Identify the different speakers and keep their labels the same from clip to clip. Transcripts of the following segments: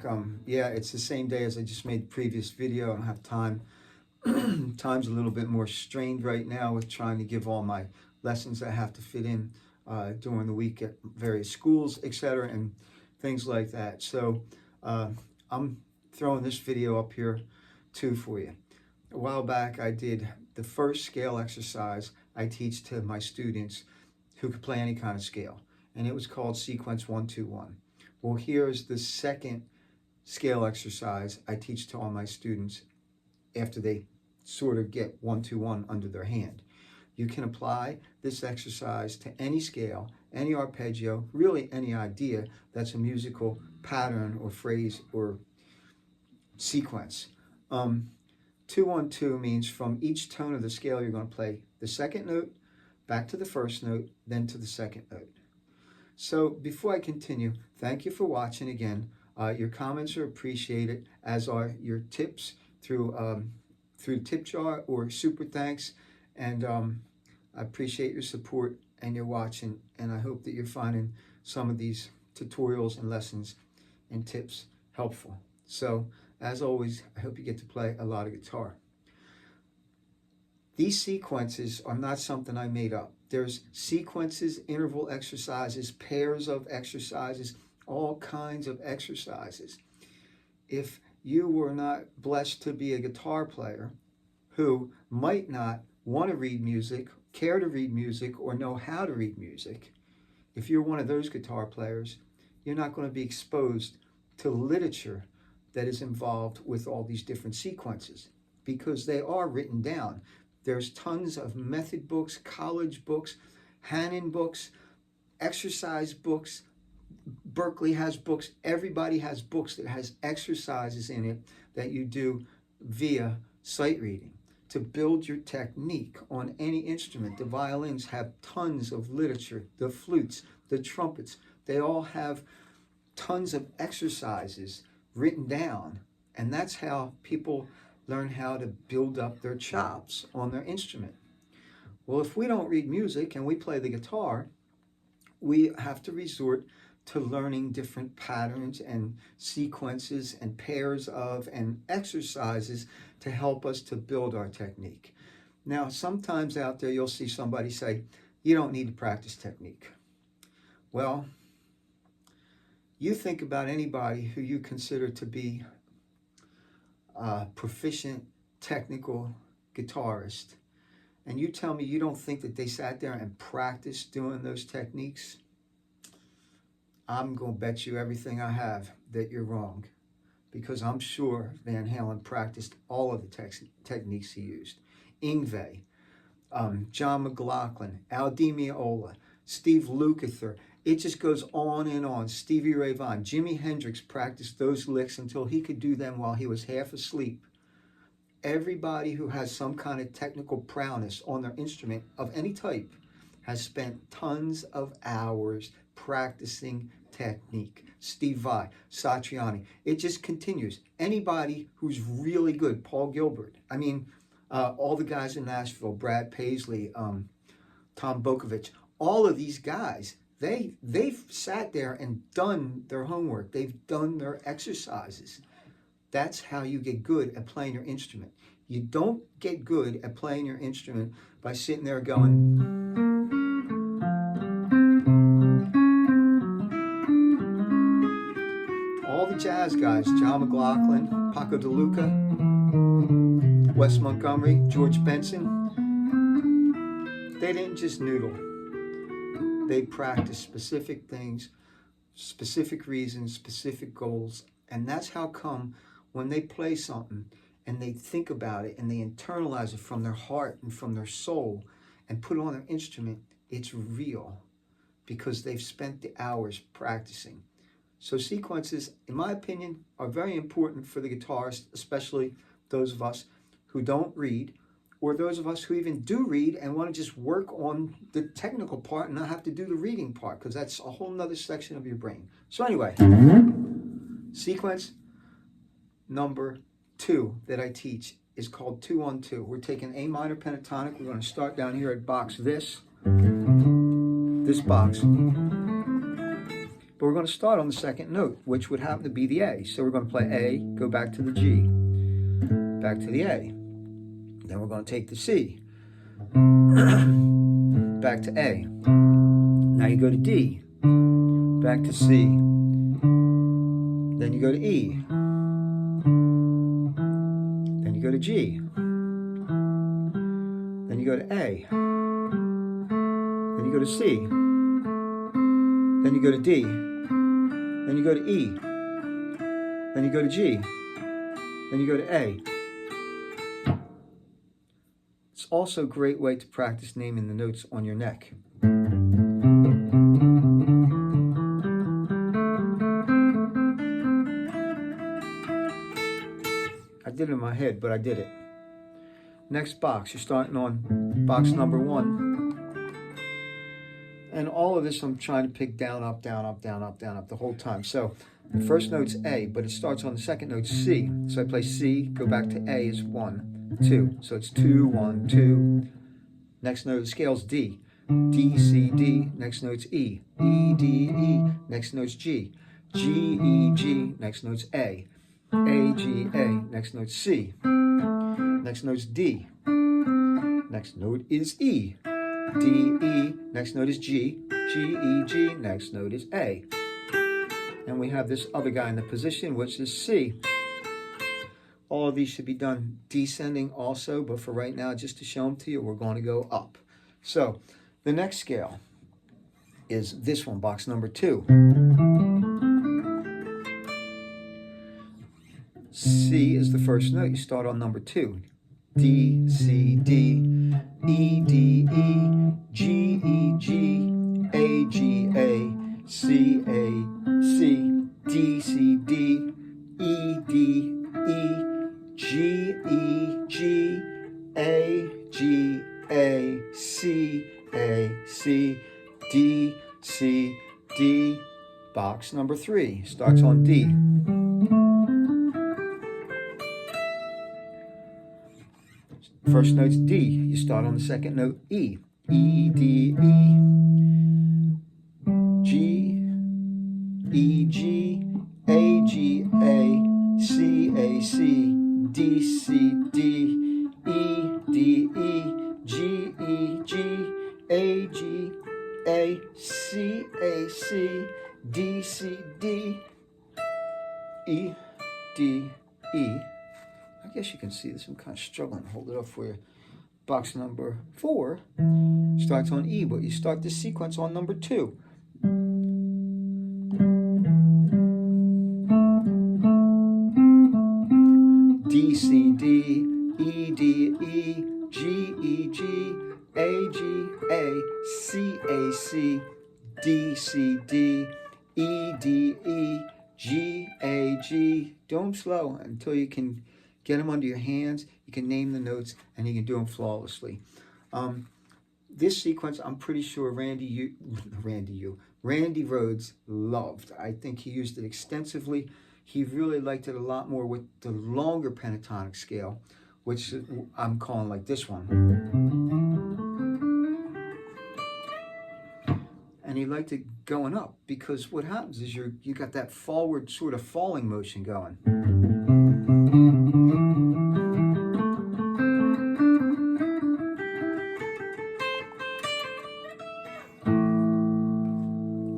Speaker 1: back. Yeah, it's the same day as I just made the previous video. I don't have time. Time's a little bit more strained right now with trying to give all my lessons that I have to fit in during the week at various schools, etc., and things like that. So I'm throwing this video up here too for you. A while back, I did the first scale exercise I teach to my students who could play any kind of scale, and it was called Sequence 1-2-1. Well, here's the second scale exercise I teach to all my students after they sort of get 1-2-1 under their hand. You can apply this exercise to any scale, any arpeggio, really any idea that's a musical pattern or phrase or sequence. 2-1-2 means from each tone of the scale you're going to play the second note, back to the first note, then to the second note. So before I continue, thank you for watching again. Your comments are appreciated, as are your tips through the tip jar or super thanks. And I appreciate your support and your watching, and I hope that you're finding some of these tutorials and lessons and tips helpful. So as always, I hope you get to play a lot of guitar. These sequences are not something I made up. There's sequences, interval exercises, pairs of exercises, all kinds of exercises. If you were not blessed to be a guitar player who might not want to read music, care to read music, or know how to read music, if you're one of those guitar players, you're not going to be exposed to literature that is involved with all these different sequences, because they are written down. There's tons of method books, college books, Hanon books, exercise books. Berkeley has books. Everybody has books that has exercises in it that you do via sight reading to build your technique on any instrument. The violins have tons of literature. The flutes, the trumpets, they all have tons of exercises written down. And that's how people learn how to build up their chops on their instrument. Well, if we don't read music and we play the guitar, we have to resort to learning different patterns and sequences and pairs of and exercises to help us to build our technique. Now, sometimes out there you'll see somebody say, you don't need to practice technique. Well, you think about anybody who you consider to be a proficient technical guitarist, and you tell me you don't think that they sat there and practiced doing those techniques. I'm going to bet you everything I have that you're wrong, because I'm sure Van Halen practiced all of the techniques he used. Yngwie, John McLaughlin, Al Di Meola, Steve Lukather. It just goes on and on. Stevie Ray Vaughan, Jimi Hendrix practiced those licks until he could do them while he was half asleep. Everybody who has some kind of technical prowess on their instrument of any type has spent tons of hours practicing technique. Steve Vai, Satriani. It just continues. Anybody who's really good, Paul Gilbert. I mean, all the guys in Nashville, Brad Paisley, Tom Bokovich, all of these guys, they've sat there and done their homework. They've done their exercises. That's how you get good at playing your instrument. You don't get good at playing your instrument by sitting there going, all the jazz guys, John McLaughlin, Paco de Luca, Wes Montgomery, George Benson, they didn't just noodle. They practiced specific things, specific reasons, specific goals, and that's how come when they play something and they think about it and they internalize it from their heart and from their soul and put it on their instrument, it's real, because they've spent the hours practicing. So sequences, in my opinion, are very important for the guitarist, especially those of us who don't read, or those of us who even do read and want to just work on the technical part and not have to do the reading part, because that's a whole nother section of your brain. So anyway, sequence number 2 that I teach is called 2-1-2. We're taking A minor pentatonic. We're going to start down here at box this box. but we're going to start on the second note, which would happen to be the A. So we're going to play A, go back to the G, back to the A. Then we're going to take the C, back to A. Now you go to D, back to C. Then you go to E. Then you go to G. Then you go to A. Then you go to C. Then you go to D. Then you go to E. Then you go to G. Then you go to A. It's also a great way to practice naming the notes on your neck. I did it in my head, but I did it. Next box, you're starting on box number 1. And all of this I'm trying to pick down, up, down, up, down, up, down, up the whole time. So the first note's A, but it starts on the second note C. So I play C, go back to A is 1, 2. So it's 2, 1, 2. Next note of the scale is D. D, C, D. Next note's E. E, D, E. Next note's G. G, E, G. Next note's A. A, G, A. Next note's C. Next note's D. Next note is E. D, E. Next note is G. G, E, G. Next note is A. And we have this other guy in the position, which is C. All of these should be done descending also, but for right now, just to show them to you, we're going to go up. So the next scale is this one, box number 2. C is the first note. You start on number 2. D, C, D, E, D, E, G, E, G, A, G, A, C, A, C, D, C, D, E, D, E, G, E, G, A, G, A, C, A, C, D, C, D. Box number 3 starts on D. First note's D. You start on the second note E. E, D, E, G, E, G, A, G, A, C, A, C, D, C, D, E, D, E, G, E, G, A, G, A, C, A, C, D, C, D, E, D, E. I guess you can see this. I'm kind of struggling to hold it up for you. Box number 4 starts on E, but you start this sequence on number 2. D, C, D, E, D, E, G, E, G, A, G, A, C, A, C, D, C, D, E, D, E, G, A, G. Do them slow until you can get them under your hands. You can name the notes, and you can do them flawlessly. This sequence, I'm pretty sure Randy Rhoads loved. I think he used it extensively. He really liked it a lot more with the longer pentatonic scale, which I'm calling like this one. And he liked it going up because what happens is you got that forward sort of falling motion going.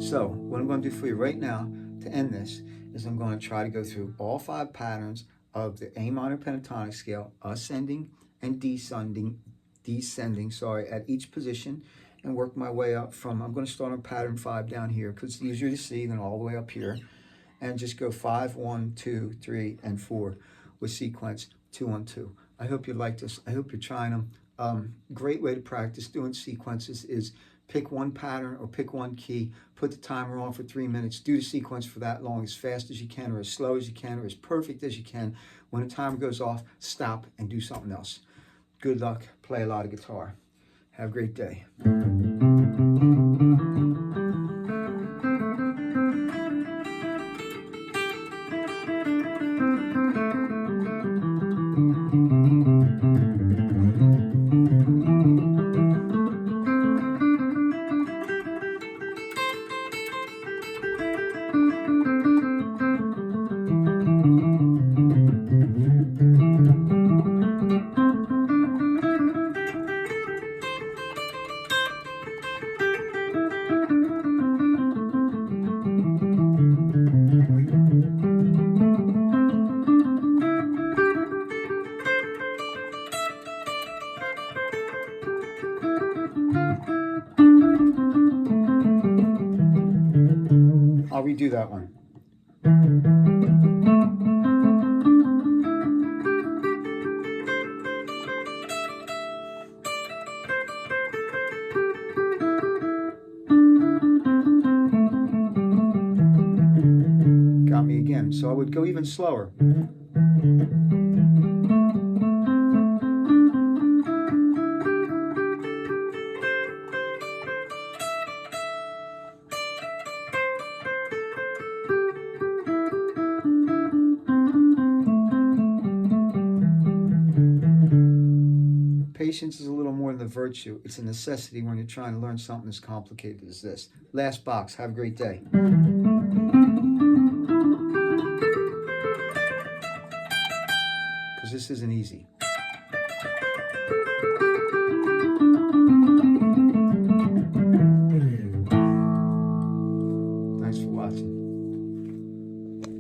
Speaker 1: So what I'm going to do for you right now to end this is I'm going to try to go through all 5 patterns of the A minor pentatonic scale, ascending and descending, at each position, and work my way up from, I'm going to start on pattern 5 down here because it's easier to see than all the way up here, and just go 5, 1, 2, 3, and 4 with sequence 2 on 2. I hope you like this. I hope you're trying them. Great way to practice doing sequences is pick one pattern or pick one key, put the timer on for 3 minutes, do the sequence for that long, as fast as you can, or as slow as you can, or as perfect as you can. When the timer goes off, stop and do something else. Good luck. Play a lot of guitar. Have a great day. I'll redo that one. Got me again. So I would go even slower. Patience is a little more than a virtue. It's a necessity when you're trying to learn something as complicated as this. Last box. Have a great day. Because this isn't easy.